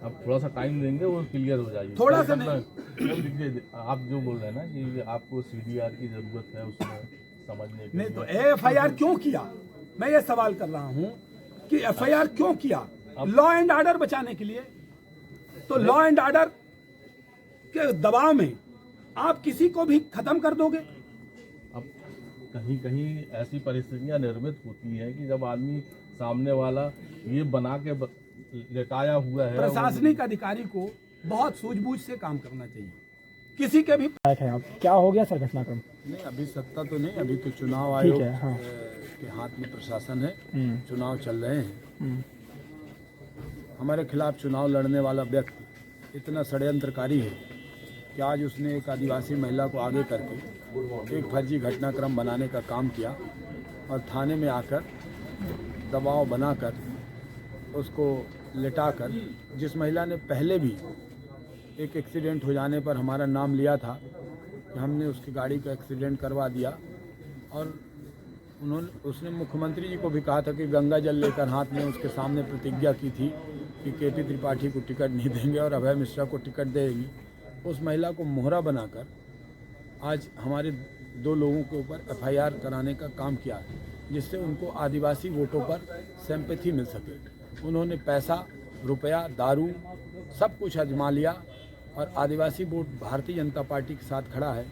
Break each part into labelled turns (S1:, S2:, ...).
S1: आप थोड़ा सा टाइम देंगे वो क्लियर हो जाएगी।
S2: थोड़ा सा नहीं।
S1: देखिए आप जो बोल रहे हैं ना कि आपको सीडीआर की जरूरत है उसमें समझने के
S2: नहीं
S1: लिए।
S2: तो एफआईआर क्यों किया, मैं ये सवाल कर रहा हूं कि एफआईआर क्यों किया? लॉ एंड ऑर्डर बचाने के लिए। तो लॉ एंड ऑर्डर के दबाव में आप किसी को भी खत्म कर दोगे।
S1: अब कहीं कहीं ऐसी परिस्थितियां निर्मित होती हैं कि जब आदमी सामने वाला ये बना के लेटाया हुआ है।
S2: प्रशासनिक अधिकारी को बहुत सूझबूझ से काम करना चाहिए। किसी के भी
S3: है आप क्या हो गया सर घटनाक्रम?
S4: नहीं, अभी सत्ता तो नहीं, अभी तो चुनाव आयोग
S3: है, हाँ।
S4: के हाथ में प्रशासन है, चुनाव चल रहे हैं। हमारे खिलाफ चुनाव लड़ने वाला व्यक्ति इतना षड्यंत्रकारी है कि आज उसने एक आदिवासी महिला को आगे करके एक फर्जी घटनाक्रम बनाने का काम किया और थाने में आकर दबाव बनाकर उसको लिटाकर, जिस महिला ने पहले भी एक एक्सीडेंट हो जाने पर हमारा नाम लिया था कि हमने उसकी गाड़ी का एक्सीडेंट करवा दिया, और उसने मुख्यमंत्री जी को भी कहा था कि गंगा जल लेकर हाथ में उसके सामने प्रतिज्ञा की थी कि केपी त्रिपाठी को टिकट नहीं देंगे और अभय मिश्रा को टिकट देंगी। उस महिला को मोहरा बनाकर आज हमारे 2 लोगों के ऊपर एफआईआर कराने का काम किया है, जिससे उनको आदिवासी वोटों पर सिंपैथी मिल सके। उन्होंने पैसा, रुपया, दारू सब कुछ आजमा लिया और आदिवासी वोट भारतीय जनता पार्टी के साथ खड़ा है,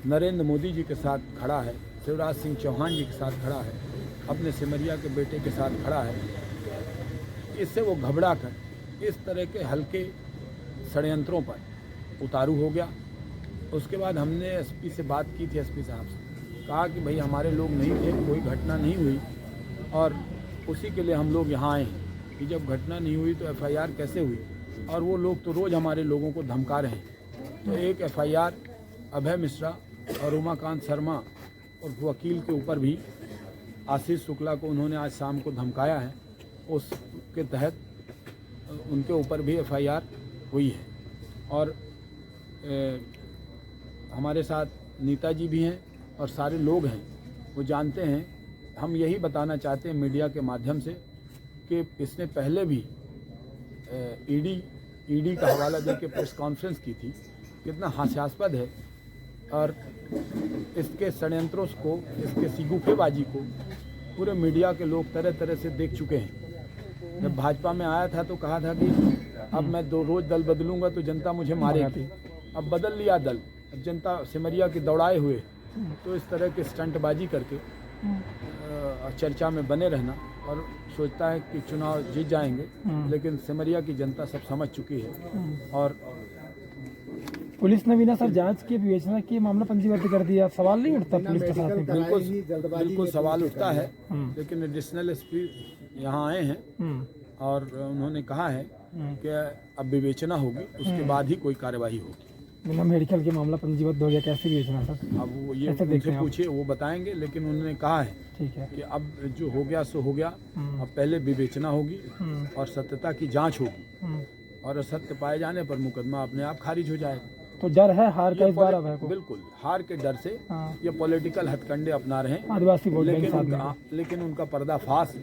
S4: नरेंद्र मोदी जी के साथ खड़ा है, शिवराज सिंह चौहान जी के साथ खड़ा है, अपने सिमरिया के बेटे के साथ खड़ा है। इससे वो घबरा कर इस तरह के हल्के षड्यंत्रों पर उतारू हो गया। उसके बाद हमने एसपी से बात की थी, एसपी साहब से कहा कि भाई हमारे लोग नहीं थे, कोई घटना नहीं हुई, और उसी के लिए हम लोग यहाँ आए हैं कि जब घटना नहीं हुई तो एफआईआर कैसे हुई। और वो लोग तो रोज़ हमारे लोगों को धमका रहे हैं। तो एक एफआईआर अभय मिश्रा और उमाकांत शर्मा और वकील के ऊपर भी, आशीष शुक्ला को उन्होंने आज शाम को धमकाया है, उसके तहत उनके ऊपर भी एफआईआर हुई है। और हमारे साथ नेताजी भी हैं और सारे लोग हैं, वो जानते हैं। हम यही बताना चाहते हैं मीडिया के माध्यम से कि इसने पहले भी ईडी का हवाला देकर प्रेस कॉन्फ्रेंस की थी, कितना हास्यास्पद है। और इसके षड्यंत्रों को, इसके सिगुफेबाजी को पूरे मीडिया के लोग तरह तरह से देख चुके हैं। जब भाजपा में आया था तो कहा था कि अब मैं 2 रोज दल बदलूंगा तो जनता मुझे मारेगी। अब बदल लिया दल, अब जनता सिमरिया के दौड़ाए हुए। तो इस तरह के स्टंटबाजी करके चर्चा में बने रहना और सोचता है कि चुनाव जीत जाएंगे, लेकिन सिमरिया की जनता सब समझ चुकी है। और
S3: पुलिस ने बिना सर जांच के विवेचना की मामला पंजीबद्ध कर दिया, सवाल नहीं उठता पुलिस के साथ?
S4: बिल्कुल सवाल उठता है, लेकिन एडिशनल एसपी यहाँ आए हैं और उन्होंने कहा है कि अब विवेचना होगी, उसके बाद ही कोई कार्यवाही होगी।
S3: बिना मेडिकल के मामला पंजीबद्ध हो गया, कैसे विवेचना सर?
S4: अब वो ये उनसे पूछिए, वो बताएंगे, लेकिन उन्होंने कहा है
S3: ठीक है
S4: कि अब जो हो गया सो हो गया, अब पहले विवेचना होगी और सत्यता की जांच होगी, और असत्य पाए जाने पर मुकदमा अपने आप खारिज हो जाएगा।
S3: तो डर है हार का इस बार अभय को?
S4: बिल्कुल, हार के डर से ये पॉलिटिकल हथकंडे अपना रहे हैं
S3: आदिवासी वोट,
S4: लेकिन उनका पर्दाफाश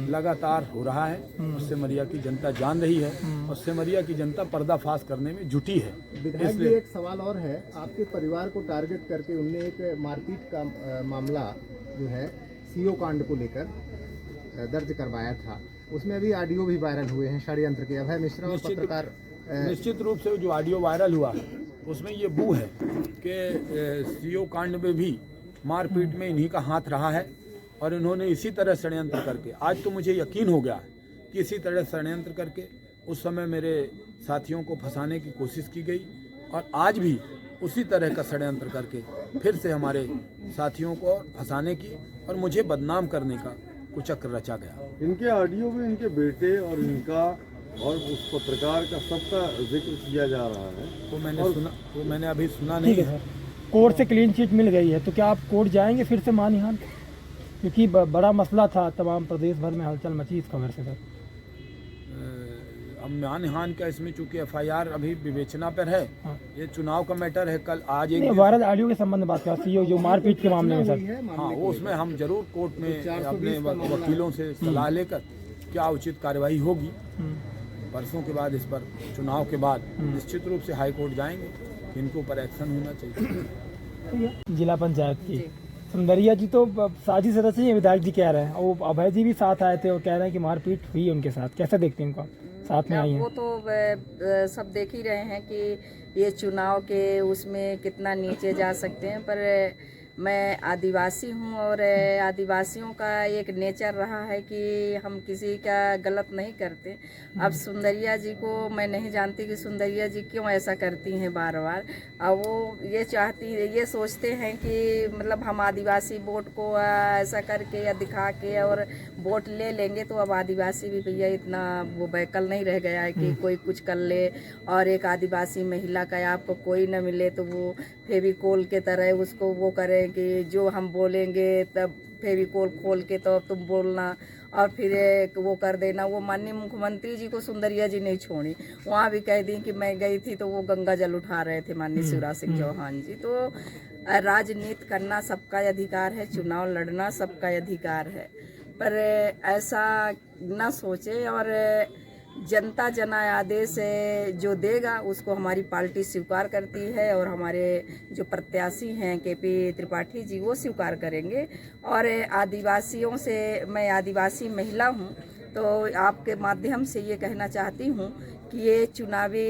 S4: लगातार हो रहा है। और सिमरिया की जनता जान रही है और सिमरिया की जनता पर्दाफाश करने में जुटी है।
S5: विधायक जी, एक सवाल और है, आपके परिवार को टारगेट करके उनने एक मारपीट का मामला जो है सीओ कांड को लेकर दर्ज करवाया था, उसमें अभी ऑडियो भी वायरल हुए हैं षड्यंत्र के। अभय मिश्रा और पत्रकार
S4: निश्चित रूप से जो ऑडियो वायरल हुआ उसमें ये बू है कि सीओ कांड में भी मारपीट में इन्हीं का हाथ रहा है, और इन्होंने इसी तरह षड्यंत्र करके, आज तो मुझे यकीन हो गया है कि इसी तरह षड्यंत्र करके उस समय मेरे साथियों को फंसाने की कोशिश की गई, और आज भी उसी तरह का षड्यंत्र करके फिर से हमारे साथियों को फंसाने की और मुझे बदनाम करने का कुचक्र रचा गया।
S6: इनके ऑडियो में इनके बेटे और इनका और उस पत्रकार का सबका जिक्र किया जा रहा है।
S4: वो मैंने अभी सुना नहीं है।
S3: कोर्ट से क्लीन चिट मिल गई है, तो क्या आप कोर्ट जाएंगे फिर से मानहानि? क्योंकि बड़ा मसला था, तमाम प्रदेश भर में हलचल मची इस खबर से।
S4: अब मानहानि का इसमें चूंकि एफआईआर अभी विवेचना पर है, ये चुनाव का मैटर है। कल आज एक
S3: वायरल ऑडियो के संबंध में बात कर सीओ जो मारपीट के मामले में सर,
S4: हाँ, वो उसमें हम जरूर कोर्ट में अपने वकीलों से सलाह लेकर क्या उचित कार्यवाही होगी परसों के बाद, इस पर चुनाव के बाद निश्चित रूप से हाई कोर्ट जाएंगे कि इनके ऊपर एक्शन होना चाहिए।
S3: जिला पंचायत की सुंदरिया जी तो साजिश सदस्य हैं, विधायक जी कह रहे हैं, और वो अभय जी भी साथ आए थे और कह रहे हैं कि मारपीट हुई है उनके साथ। कैसे देखते हैं उनको, साथ में आई हैं?
S7: वो तो सब देख ही रहे हैं कि ये चुनाव के उसमें कितना नीचे जा सकते हैं, पर मैं आदिवासी हूँ और आदिवासियों का एक नेचर रहा है कि हम किसी का गलत नहीं करते। अब सुंदरिया जी को मैं नहीं जानती कि सुंदरिया जी क्यों ऐसा करती हैं बार बार। अब वो ये सोचते हैं कि मतलब हम आदिवासी वोट को ऐसा करके या दिखा के और वोट ले लेंगे, तो अब आदिवासी भी भैया इतना वो बैकल नहीं रह गया है कि कोई कुछ कर ले। और एक आदिवासी महिला का आपको कोई न मिले तो वो फेविकोल के तरह उसको वो करें कि जो हम बोलेंगे तब फेविकोल खोल के तो तुम बोलना, और फिर वो कर देना। वो माननीय मुख्यमंत्री जी को सुंदरिया जी नहीं छोड़ी, वहाँ भी कह दी कि मैं गई थी तो वो गंगा जल उठा रहे थे माननीय शिवराज सिंह चौहान जी। तो राजनीति करना सबका अधिकार है, चुनाव लड़ना सबका अधिकार है, पर ऐसा न सोचे। और जनता जनादेश जो देगा उसको हमारी पार्टी स्वीकार करती है, और हमारे जो प्रत्याशी हैं केपी त्रिपाठी जी वो स्वीकार करेंगे। और आदिवासियों से, मैं आदिवासी महिला हूं, तो आपके माध्यम से ये कहना चाहती हूं कि ये चुनावी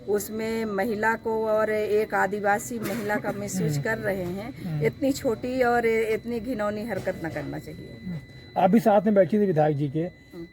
S7: उसमें महिला को और एक आदिवासी महिला का मिसयूज कर रहे हैं। इतनी छोटी और इतनी घिनौनी हरकत न करना चाहिए।
S3: आप भी साथ में बैठी थी विधायक जी के,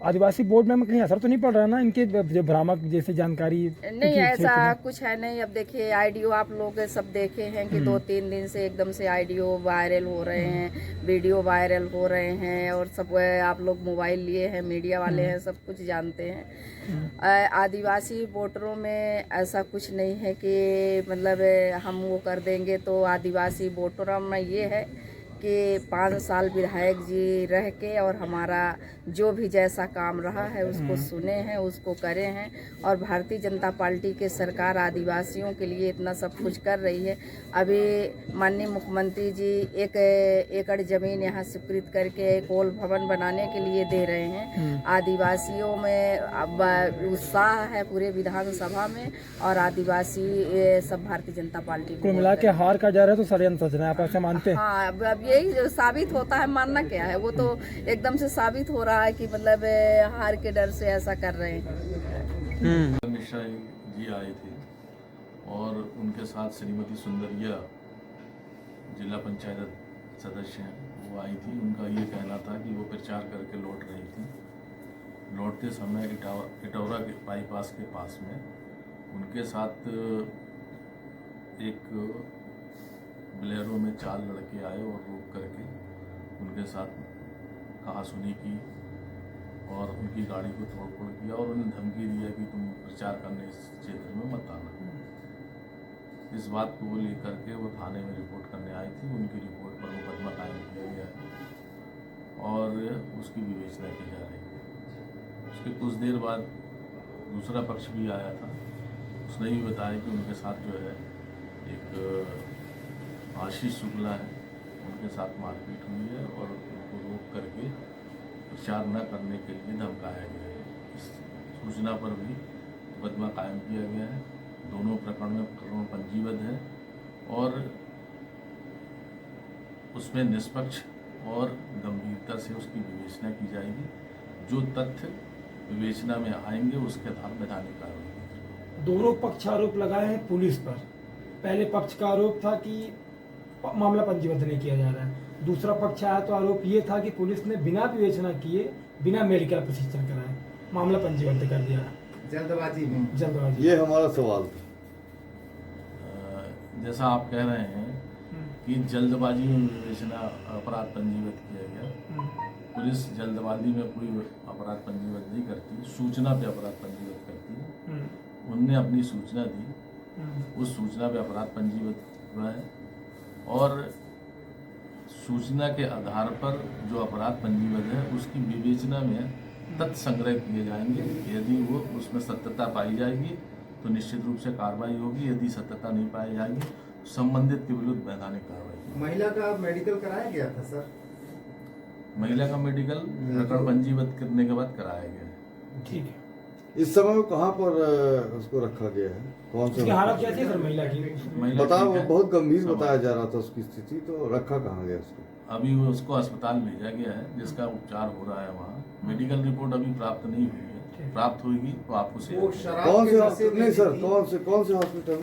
S3: आदिवासी बोर्ड में कहीं असर तो नहीं पड़ रहा ना इनके जो भ्रामक जैसे जानकारी?
S7: नहीं, ऐसा कुछ है नहीं। अब देखिए आईडियो आप लोग सब देखे हैं कि 2-3 दिन से एकदम से आईडियो वायरल हो रहे हैं, वीडियो वायरल हो रहे हैं, और सब आप लोग मोबाइल लिए हैं, मीडिया वाले हैं, सब कुछ जानते हैं। आदिवासी वोटरों में ऐसा कुछ नहीं है कि मतलब हम वो कर देंगे। तो आदिवासी वोटरों में ये है कि 5 साल विधायक जी रह के और हमारा जो भी जैसा काम रहा है उसको सुने हैं, उसको करे हैं। और भारतीय जनता पार्टी के सरकार आदिवासियों के लिए इतना सब कुछ कर रही है। अभी माननीय मुख्यमंत्री जी 1 एकड़ ज़मीन यहाँ स्वीकृत करके कोल भवन बनाने के लिए दे रहे हैं। आदिवासियों में अब उत्साह है पूरे विधानसभा में, और आदिवासी सब भारतीय जनता पार्टी
S3: कुल मिला के हार का जा रहा है तो षड्यंत्र रचना है, आप ऐसा मानते हैं?
S7: हाँ, अब यही जो साबित होता है, मानना क्या है, वो तो एकदम से साबित हो रहा है कि मतलब हार के डर से ऐसा कर रहे हैं।
S1: मिश्रा जी आए थे और उनके साथ श्रीमती सुंदरिया जिला पंचायत सदस्य हैं, वो आई थी। उनका ये कहना था कि वो प्रचार करके लौट रही थी। लौटते समय इटौरा के बाईपास के पास में उनके साथ एक बोलेरो में 4 लड़के आए और रोक करके उनके साथ कहासुनी की और उनकी गाड़ी को तोड़फोड़ किया और उन्हें धमकी दिया कि तुम प्रचार करने इस क्षेत्र में मत आना। इस बात को लेकर के वो थाने में रिपोर्ट करने आई थी। उनकी रिपोर्ट पर मुकदमा कायम किया गया है और उसकी विवेचना की जा रही है। उसके कुछ देर बाद दूसरा पक्ष भी आया था। उसने भी बताया कि उनके साथ जो है एक आशीष शुक्ला है, उनके साथ मारपीट हुई है और उनको रोक करके प्रचार न करने के लिए धमकाया गया है। इस सूचना पर भी मुकदमा कायम किया गया है। दोनों प्रकरण पंजीबद्ध है और उसमें निष्पक्ष और गंभीरता से उसकी विवेचना की जाएगी। जो तथ्य विवेचना में आएंगे उसके आधार वैधानिक कार्रवाई।
S3: दोनों पक्ष आरोप लगाए हैं पुलिस पर। पहले पक्ष का आरोप था कि मामला पंजीबद्ध नहीं किया जा रहा है, दूसरा पक्ष आया तो आरोप ये था कि पुलिस ने बिना विवेचना किए, बिना मेडिकल प्रशिक्षण कराए मामला पंजीबद्ध कर दिया
S5: जल्दबाजी में।
S3: जल्दबाजी।
S6: ये हमारा सवाल था।
S1: जैसा आप कह रहे हैं कि जल्दबाजी में विवेचना अपराध पंजीबद्ध किया गया। पुलिस जल्दबाजी में कोई अपराध पंजीबद्ध नहीं करती, सूचना पे अपराध पंजीबद्ध करती है। उनने अपनी सूचना दी, उस सूचना पे अपराध पंजीबद्ध हुआ है और सूचना के आधार पर जो अपराध पंजीबद्ध है उसकी विवेचना में तथ्य संग्रह किए जाएंगे। यदि वो उसमें सत्यता पाई जाएगी तो निश्चित रूप से कार्रवाई होगी। यदि सत्यता नहीं पाई जाएगी तो संबंधित के विरुद्ध वैधानिक कार्रवाई।
S5: महिला का मेडिकल कराया गया था सर?
S1: महिला का मेडिकल प्रकरण पंजीबद्ध करने के बाद कराया गया है।
S3: ठीक है।
S6: इस समय वो कहाँ पर उसको रखा गया है, कौन
S3: उसकी
S6: से
S3: हालत कैसी है सर महिला की?
S1: महिला
S6: बताओ,
S1: ठीक है।
S6: बहुत गंभीर
S1: सब-
S6: बताया जा रहा था उसकी स्थिति, तो रखा कहाँ गया उसको?
S1: अभी वो उसको अस्पताल भेजा गया है जिसका उपचार हो रहा है वहाँ। मेडिकल रिपोर्ट अभी प्राप्त नहीं हुई है, प्राप्त होगी तो आपको शेयर करेंगे।
S6: कौन से हॉस्पिटल, नहीं सर, कौन से हॉस्पिटल में?